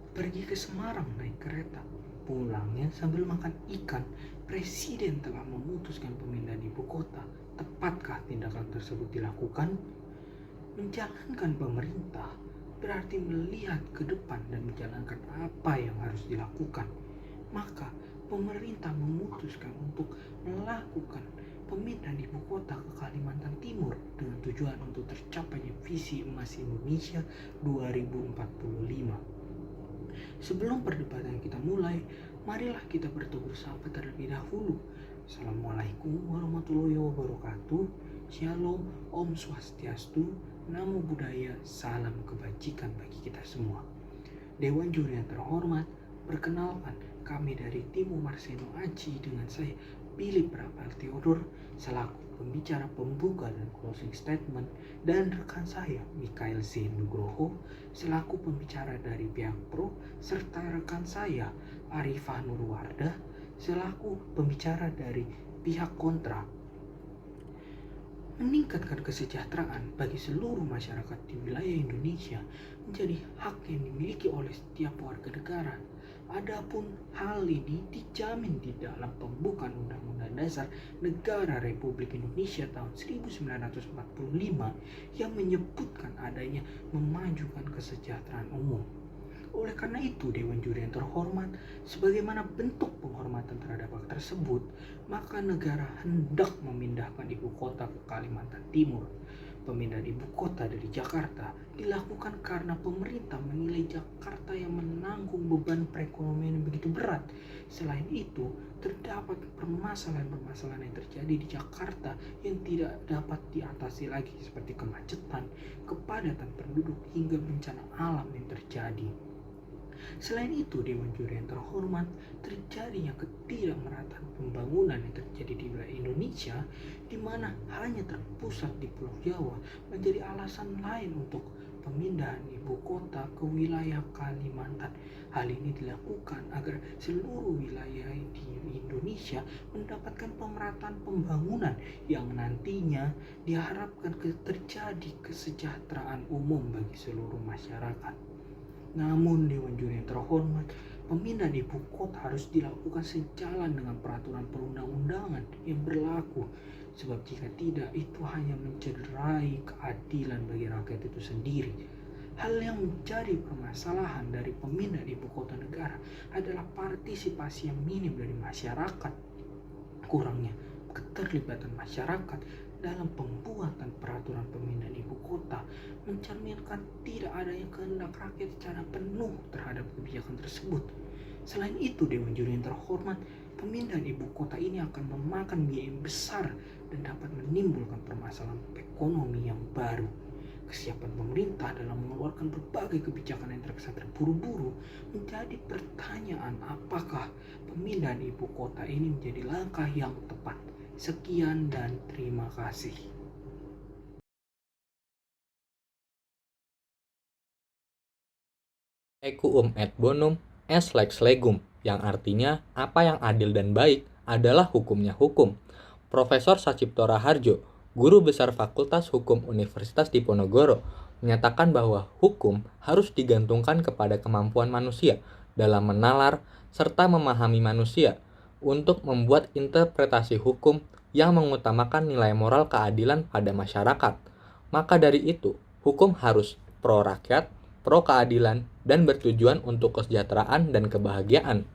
Pergi ke Semarang naik kereta, pulangnya sambil makan ikan. Presiden telah memutuskan pemindahan ibu kota. Tepatkah tindakan tersebut dilakukan? Menjalankan pemerintah berarti melihat ke depan dan menjalankan apa yang harus dilakukan. Maka pemerintah memutuskan untuk melakukan pemindahan ibu kota ke Kalimantan Timur dengan tujuan untuk tercapainya visi emas Indonesia 2045. Sebelum perdebatan kita mulai, marilah kita bertegur sapa terlebih dahulu. Assalamualaikum warahmatullahi wabarakatuh. Shalom, Om Swastiastu, Namo Buddhaya, salam kebajikan bagi kita semua. Dewan juri yang terhormat, perkenalkan kami dari tim Marseno Aji dengan saya Philip Raphael Theodor selaku pembicara pembuka dan closing statement, dan rekan saya Mikael Z. Nugroho selaku pembicara dari pihak pro, serta rekan saya Arifah Nurwardah selaku pembicara dari pihak kontra. Meningkatkan kesejahteraan bagi seluruh masyarakat di wilayah Indonesia menjadi hak yang dimiliki oleh setiap warga negara. Adapun hal ini dijamin di dalam pembukaan Undang-Undang Dasar Negara Republik Indonesia tahun 1945 yang menyebutkan adanya memajukan kesejahteraan umum. Oleh karena itu, Dewan Juri yang terhormat, sebagaimana bentuk penghormatan terhadap hak tersebut, maka negara hendak memindahkan ibu kota ke Kalimantan Timur. Pemindahan ibu kota dari Jakarta dilakukan karena pemerintah menilai Jakarta yang menanggung beban perekonomian yang begitu berat. Selain itu, terdapat permasalahan-permasalahan yang terjadi di Jakarta yang tidak dapat diatasi lagi, seperti kemacetan, kepadatan penduduk, hingga bencana alam yang terjadi. Selain itu, Dewan Juri yang terhormat, terjadinya ketidakmerataan pembangunan yang terjadi di wilayah Indonesia, di mana hanya terpusat di Pulau Jawa, menjadi alasan lain untuk pemindahan ibu kota ke wilayah Kalimantan. Hal ini dilakukan agar seluruh wilayah di Indonesia mendapatkan pemerataan pembangunan yang nantinya diharapkan terjadi kesejahteraan umum bagi seluruh masyarakat. Namun Dewan Juri yang terhormat, pemindahan ibu kota harus dilakukan sejalan dengan peraturan perundang-undangan yang berlaku. Sebab jika tidak, itu hanya mencederai keadilan bagi rakyat itu sendiri. Hal yang menjadi permasalahan dari pemindahan ibu kota negara adalah partisipasi yang minim dari masyarakat. Kurangnya keterlibatan masyarakat dalam pembuatan peraturan pemindahan ibu kota mencerminkan tidak adanya kehendak rakyat secara penuh terhadap kebijakan tersebut. Selain itu, Dewan Juri yang terhormat, pemindahan ibu kota ini akan memakan biaya yang besar dan dapat menimbulkan permasalahan ekonomi yang baru. Kesiapan pemerintah dalam mengeluarkan berbagai kebijakan yang terkesan terburu-buru menjadi pertanyaan, apakah pemindahan ibu kota ini menjadi langkah yang tepat. Sekian dan terima kasih. Equum et bonum est lex legum, yang artinya apa yang adil dan baik adalah hukumnya hukum. Profesor Sacipto Raharjo, Guru Besar Fakultas Hukum Universitas Diponegoro, menyatakan bahwa hukum harus digantungkan kepada kemampuan manusia dalam menalar serta memahami manusia untuk membuat interpretasi hukum yang mengutamakan nilai moral keadilan pada masyarakat. Maka dari itu, hukum harus pro rakyat, pro keadilan, dan bertujuan untuk kesejahteraan dan kebahagiaan.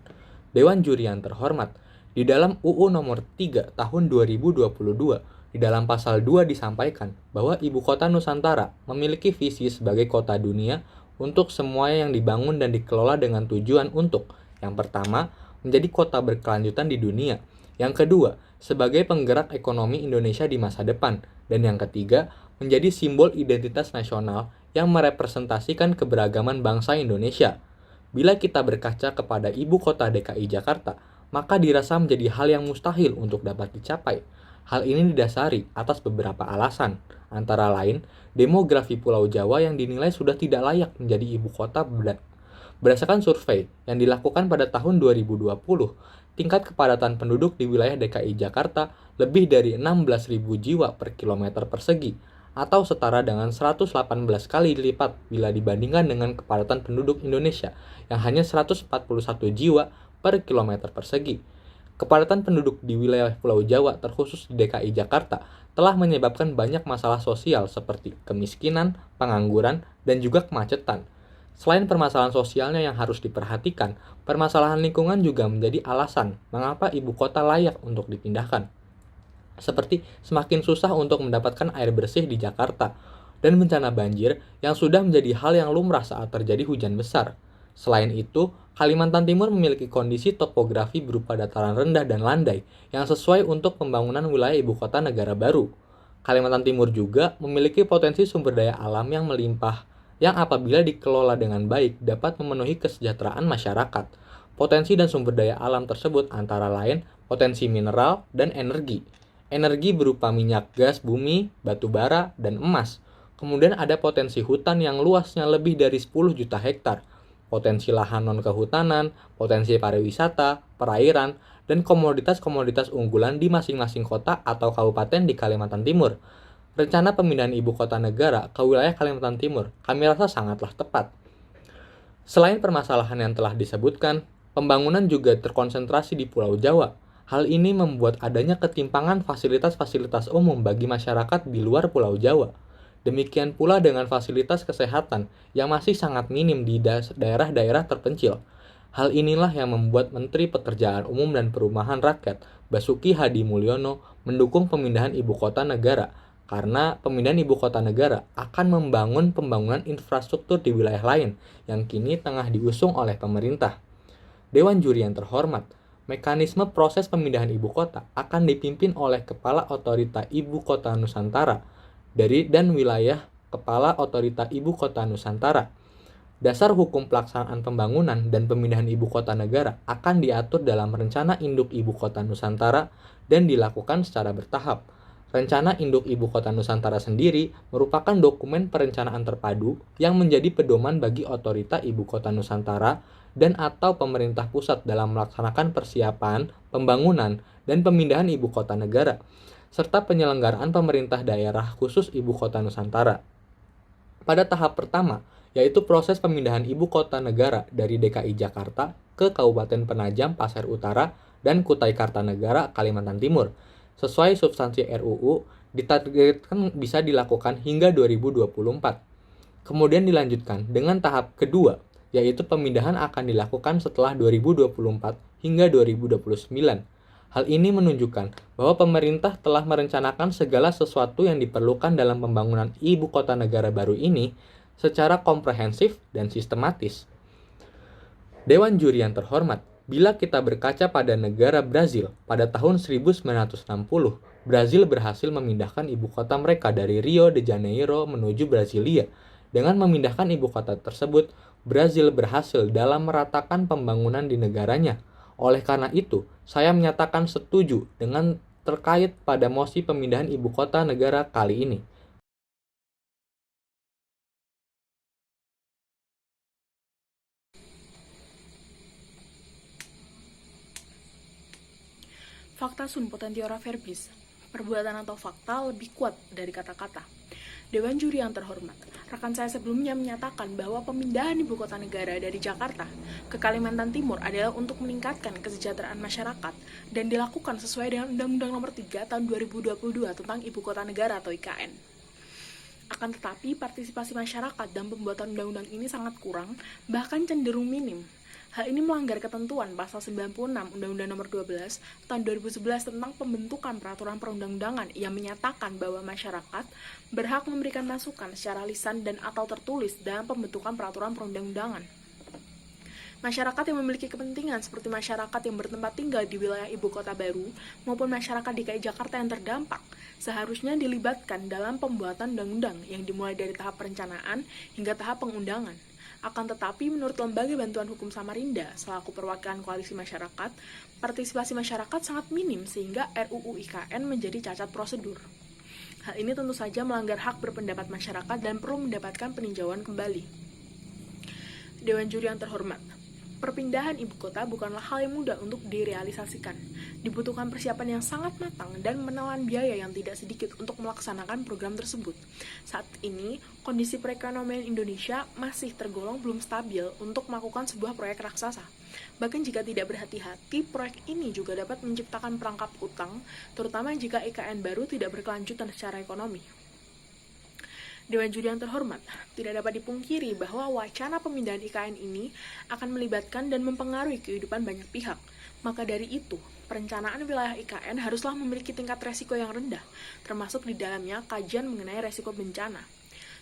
Dewan Juri yang terhormat, di dalam UU nomor 3 tahun 2022, di dalam pasal 2 disampaikan bahwa Ibu Kota Nusantara memiliki visi sebagai kota dunia untuk semuanya yang dibangun dan dikelola dengan tujuan untuk, yang pertama, menjadi kota berkelanjutan di dunia, yang kedua, sebagai penggerak ekonomi Indonesia di masa depan, dan yang ketiga, menjadi simbol identitas nasional yang merepresentasikan keberagaman bangsa Indonesia. Bila kita berkaca kepada ibu kota DKI Jakarta, maka dirasa menjadi hal yang mustahil untuk dapat dicapai. Hal ini didasari atas beberapa alasan, antara lain demografi Pulau Jawa yang dinilai sudah tidak layak menjadi ibu kota. Berdasarkan survei yang dilakukan pada tahun 2020, tingkat kepadatan penduduk di wilayah DKI Jakarta lebih dari 16.000 jiwa per kilometer persegi. atau setara dengan 118 kali lipat bila dibandingkan dengan kepadatan penduduk Indonesia yang hanya 141 jiwa per kilometer persegi. Kepadatan penduduk di wilayah Pulau Jawa, terkhusus di DKI Jakarta, telah menyebabkan banyak masalah sosial seperti kemiskinan, pengangguran, dan juga kemacetan. Selain permasalahan sosialnya yang harus diperhatikan, permasalahan lingkungan juga menjadi alasan mengapa ibu kota layak untuk dipindahkan. Seperti semakin susah untuk mendapatkan air bersih di Jakarta, dan bencana banjir yang sudah menjadi hal yang lumrah saat terjadi hujan besar. Selain itu, Kalimantan Timur memiliki kondisi topografi berupa dataran rendah dan landai yang sesuai untuk pembangunan wilayah ibu kota negara baru. Kalimantan Timur juga memiliki potensi sumber daya alam yang melimpah, yang apabila dikelola dengan baik dapat memenuhi kesejahteraan masyarakat. Potensi dan sumber daya alam tersebut antara lain potensi mineral dan energi. Energi berupa minyak gas bumi, batu bara, dan emas. Kemudian ada potensi hutan yang luasnya lebih dari 10 juta hektar. Potensi lahan non-kehutanan, potensi pariwisata, perairan, dan komoditas-komoditas unggulan di masing-masing kota atau kabupaten di Kalimantan Timur. Rencana pemindahan ibu kota negara ke wilayah Kalimantan Timur kami rasa sangatlah tepat. Selain permasalahan yang telah disebutkan, pembangunan juga terkonsentrasi di Pulau Jawa. Hal ini membuat adanya ketimpangan fasilitas-fasilitas umum bagi masyarakat di luar Pulau Jawa. Demikian pula dengan fasilitas kesehatan yang masih sangat minim di daerah-daerah terpencil. Hal inilah yang membuat Menteri Pekerjaan Umum dan Perumahan Rakyat, Basuki Hadi Mulyono, mendukung pemindahan ibu kota negara, karena pemindahan ibu kota negara akan membangun pembangunan infrastruktur di wilayah lain yang kini tengah diusung oleh pemerintah. Dewan Juri yang terhormat, mekanisme proses pemindahan ibu kota akan dipimpin oleh Kepala Otorita Ibu Kota Nusantara dan wilayah Kepala Otorita Ibu Kota Nusantara. Dasar hukum pelaksanaan pembangunan dan pemindahan ibu kota negara akan diatur dalam Rencana Induk Ibu Kota Nusantara dan dilakukan secara bertahap. Rencana Induk Ibu Kota Nusantara sendiri merupakan dokumen perencanaan terpadu yang menjadi pedoman bagi Otorita Ibu Kota Nusantara dan atau pemerintah pusat dalam melaksanakan persiapan, pembangunan, dan pemindahan ibu kota negara, serta penyelenggaraan pemerintah daerah khusus ibu kota Nusantara. Pada tahap pertama, yaitu proses pemindahan ibu kota negara dari DKI Jakarta ke Kabupaten Penajam Pasir Utara dan Kutai Kartanegara Kalimantan Timur. Sesuai substansi RUU, ditargetkan bisa dilakukan hingga 2024. Kemudian dilanjutkan dengan tahap kedua, yaitu pemindahan akan dilakukan setelah 2024 hingga 2029. Hal ini menunjukkan bahwa pemerintah telah merencanakan segala sesuatu yang diperlukan dalam pembangunan ibu kota negara baru ini secara komprehensif dan sistematis. Dewan Juri yang terhormat, bila kita berkaca pada negara Brazil pada tahun 1960, Brazil berhasil memindahkan ibu kota mereka dari Rio de Janeiro menuju Brasilia. Dengan memindahkan ibu kota tersebut, Brazil berhasil dalam meratakan pembangunan di negaranya. Oleh karena itu, saya menyatakan setuju dengan terkait pada mosi pemindahan ibu kota negara kali ini. Fakta sunt potentiora verbis. Perbuatan atau fakta lebih kuat dari kata-kata. Dewan Juri yang terhormat, rekan saya sebelumnya menyatakan bahwa pemindahan ibu kota negara dari Jakarta ke Kalimantan Timur adalah untuk meningkatkan kesejahteraan masyarakat dan dilakukan sesuai dengan Undang-Undang Nomor 3 Tahun 2022 tentang Ibu Kota Negara atau IKN. Akan tetapi, partisipasi masyarakat dalam pembuatan undang-undang ini sangat kurang, bahkan cenderung minim. Hal ini melanggar ketentuan Pasal 96 Undang-Undang Nomor 12 Tahun 2011 tentang pembentukan peraturan perundang-undangan yang menyatakan bahwa masyarakat berhak memberikan masukan secara lisan dan atau tertulis dalam pembentukan peraturan perundang-undangan. Masyarakat yang memiliki kepentingan seperti masyarakat yang bertempat tinggal di wilayah ibu kota baru maupun masyarakat DKI Jakarta yang terdampak seharusnya dilibatkan dalam pembuatan undang-undang yang dimulai dari tahap perencanaan hingga tahap pengundangan. Akan tetapi, menurut Lembaga Bantuan Hukum Samarinda, selaku perwakilan koalisi masyarakat, partisipasi masyarakat sangat minim sehingga RUU IKN menjadi cacat prosedur. Hal ini tentu saja melanggar hak berpendapat masyarakat dan perlu mendapatkan peninjauan kembali. Dewan Juri yang terhormat, Perpindahan ibu kota bukanlah hal yang mudah untuk direalisasikan. Dibutuhkan persiapan yang sangat matang dan menelan biaya yang tidak sedikit untuk melaksanakan program tersebut. Saat ini, kondisi perekonomian Indonesia masih tergolong belum stabil untuk melakukan sebuah proyek raksasa. Bahkan jika tidak berhati-hati, proyek ini juga dapat menciptakan perangkap utang, terutama jika IKN baru tidak berkelanjutan secara ekonomi. Dewan Juri yang terhormat, tidak dapat dipungkiri bahwa wacana pemindahan IKN ini akan melibatkan dan mempengaruhi kehidupan banyak pihak. Maka dari itu, perencanaan wilayah IKN haruslah memiliki tingkat resiko yang rendah, termasuk di dalamnya kajian mengenai resiko bencana.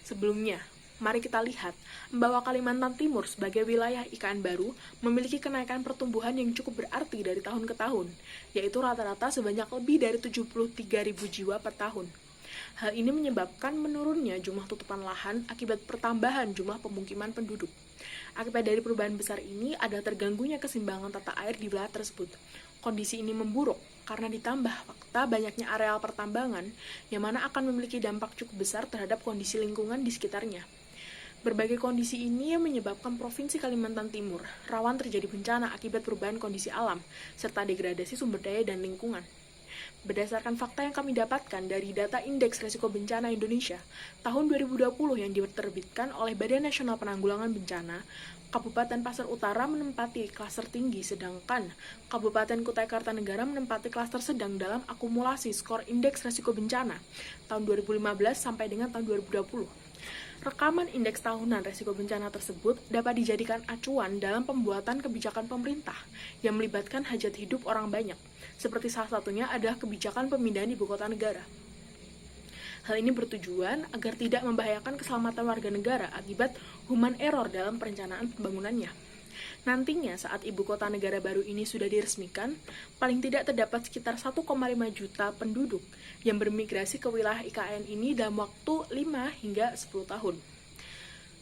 Sebelumnya, mari kita lihat bahwa Kalimantan Timur sebagai wilayah IKN baru memiliki kenaikan pertumbuhan yang cukup berarti dari tahun ke tahun, yaitu rata-rata sebanyak lebih dari 73.000 jiwa per tahun. Hal ini menyebabkan menurunnya jumlah tutupan lahan akibat pertambahan jumlah pemukiman penduduk. Akibat dari perubahan besar ini ada terganggunya keseimbangan tata air di wilayah tersebut. Kondisi ini memburuk karena ditambah fakta banyaknya areal pertambangan yang mana akan memiliki dampak cukup besar terhadap kondisi lingkungan di sekitarnya. Berbagai kondisi ini yang menyebabkan Provinsi Kalimantan Timur rawan terjadi bencana akibat perubahan kondisi alam, serta degradasi sumber daya dan lingkungan. Berdasarkan fakta yang kami dapatkan dari data Indeks Risiko Bencana Indonesia tahun 2020 yang diterbitkan oleh Badan Nasional Penanggulangan Bencana, Kabupaten Pasar Utara menempati klaster tinggi, sedangkan Kabupaten Kutai Kartanegara menempati klaster sedang dalam akumulasi skor Indeks Risiko Bencana tahun 2015 sampai dengan tahun 2020. Rekaman indeks tahunan risiko bencana tersebut dapat dijadikan acuan dalam pembuatan kebijakan pemerintah yang melibatkan hajat hidup orang banyak, seperti salah satunya adalah kebijakan pemindahan ibu kota negara. Hal ini bertujuan agar tidak membahayakan keselamatan warga negara akibat human error dalam perencanaan pembangunannya. Nantinya saat ibu kota negara baru ini sudah diresmikan, paling tidak terdapat sekitar 1,5 juta penduduk yang bermigrasi ke wilayah IKN ini dalam waktu 5 hingga 10 tahun.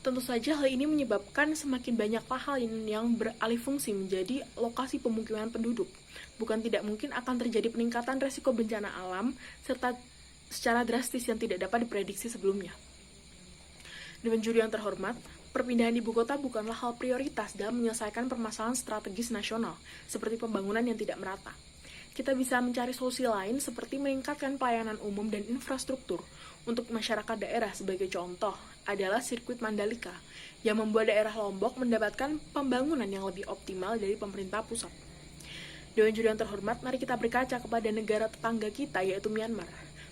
Tentu saja hal ini menyebabkan semakin banyak lahan yang beralih fungsi menjadi lokasi pemukiman penduduk. Bukan tidak mungkin akan terjadi peningkatan resiko bencana alam serta secara drastis yang tidak dapat diprediksi sebelumnya. Dewan Juri yang terhormat, perpindahan ibu kota bukanlah hal prioritas dalam menyelesaikan permasalahan strategis nasional, seperti pembangunan yang tidak merata. Kita bisa mencari solusi lain seperti meningkatkan pelayanan umum dan infrastruktur. Untuk masyarakat daerah sebagai contoh adalah sirkuit Mandalika, yang membuat daerah Lombok mendapatkan pembangunan yang lebih optimal dari pemerintah pusat. Dewan Juri yang terhormat, mari kita berkaca kepada negara tetangga kita, yaitu Myanmar.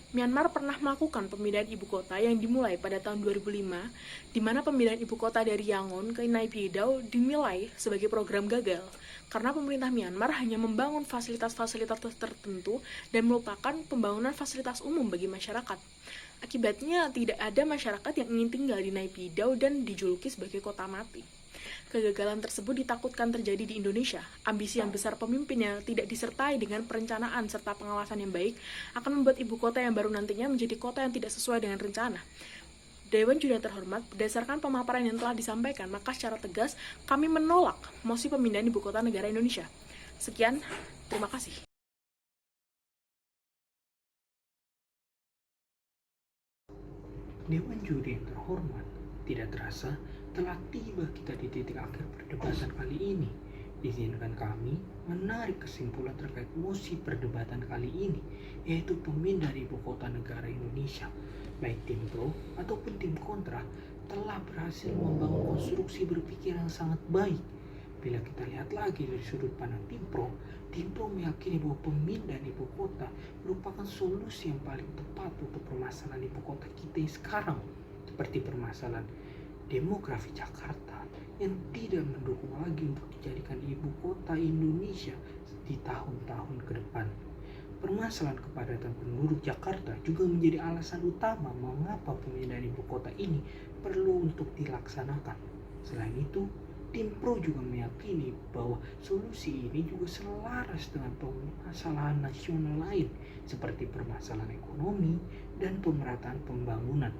Myanmar pernah melakukan pemindahan ibu kota yang dimulai pada tahun 2005, di mana pemindahan ibu kota dari Yangon ke Naypyidaw dinilai sebagai program gagal, karena pemerintah Myanmar hanya membangun fasilitas-fasilitas tertentu dan melupakan pembangunan fasilitas umum bagi masyarakat. Akibatnya, tidak ada masyarakat yang ingin tinggal di Naypyidaw dan dijuluki sebagai kota mati. Kegagalan tersebut ditakutkan terjadi di Indonesia. Ambisi yang besar pemimpin yang tidak disertai dengan perencanaan serta pengawasan yang baik akan membuat ibu kota yang baru nantinya menjadi kota yang tidak sesuai dengan rencana. Dewan Juri yang terhormat, berdasarkan pemaparan yang telah disampaikan, maka secara tegas kami menolak mosi pemindahan ibu kota negara Indonesia. Sekian, terima kasih. Dewan Juri yang terhormat, tidak terasa telah tiba kita di titik akhir perdebatan kali ini. Izinkan kami menarik kesimpulan terkait mosi perdebatan kali ini, yaitu pemindahan ibu kota negara Indonesia. Baik tim pro ataupun tim kontra telah berhasil membangun konstruksi berpikir yang sangat baik. Bila kita lihat lagi dari sudut pandang tim pro meyakini bahwa pemindahan ibu kota merupakan solusi yang paling tepat untuk permasalahan ibu kota kita yang sekarang, seperti permasalahan demografi Jakarta yang tidak mendukung lagi untuk dijadikan ibu kota Indonesia di tahun-tahun ke depan. Permasalahan kepadatan penduduk Jakarta juga menjadi alasan utama mengapa pemindahan ibu kota ini perlu untuk dilaksanakan. Selain itu, tim pro juga meyakini bahwa solusi ini juga selaras dengan permasalahan nasional lain seperti permasalahan ekonomi dan pemerataan pembangunan.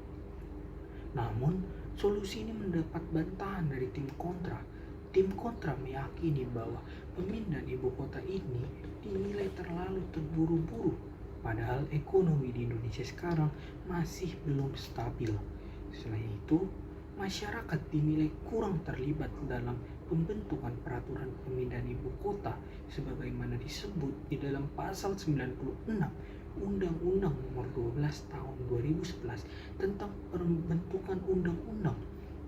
Namun, solusi ini mendapat bantahan dari tim kontra. Tim kontra meyakini bahwa pemindahan ibu kota ini dinilai terlalu terburu-buru, padahal ekonomi di Indonesia sekarang masih belum stabil. Selain itu, masyarakat dinilai kurang terlibat dalam pembentukan peraturan pemindahan ibu kota sebagaimana disebut di dalam pasal 96 Undang-Undang Nomor 12 Tahun 2011 tentang pembentukan undang-undang,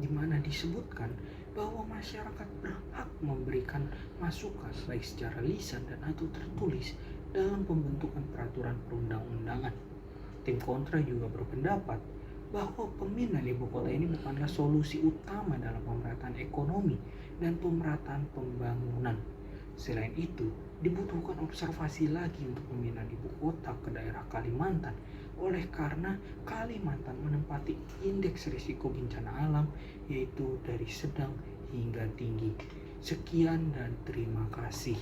di mana disebutkan bahwa masyarakat berhak memberikan masukan baik secara lisan dan atau tertulis dalam pembentukan peraturan perundang-undangan. Tim kontra juga berpendapat bahwa pemindahan ibu kota ini bukanlah solusi utama dalam pemerataan ekonomi dan pemerataan pembangunan. Selain itu, dibutuhkan observasi lagi untuk pemindahan ibu kota ke daerah Kalimantan, oleh karena Kalimantan menempati indeks risiko bencana alam yaitu dari sedang hingga tinggi. Sekian dan terima kasih.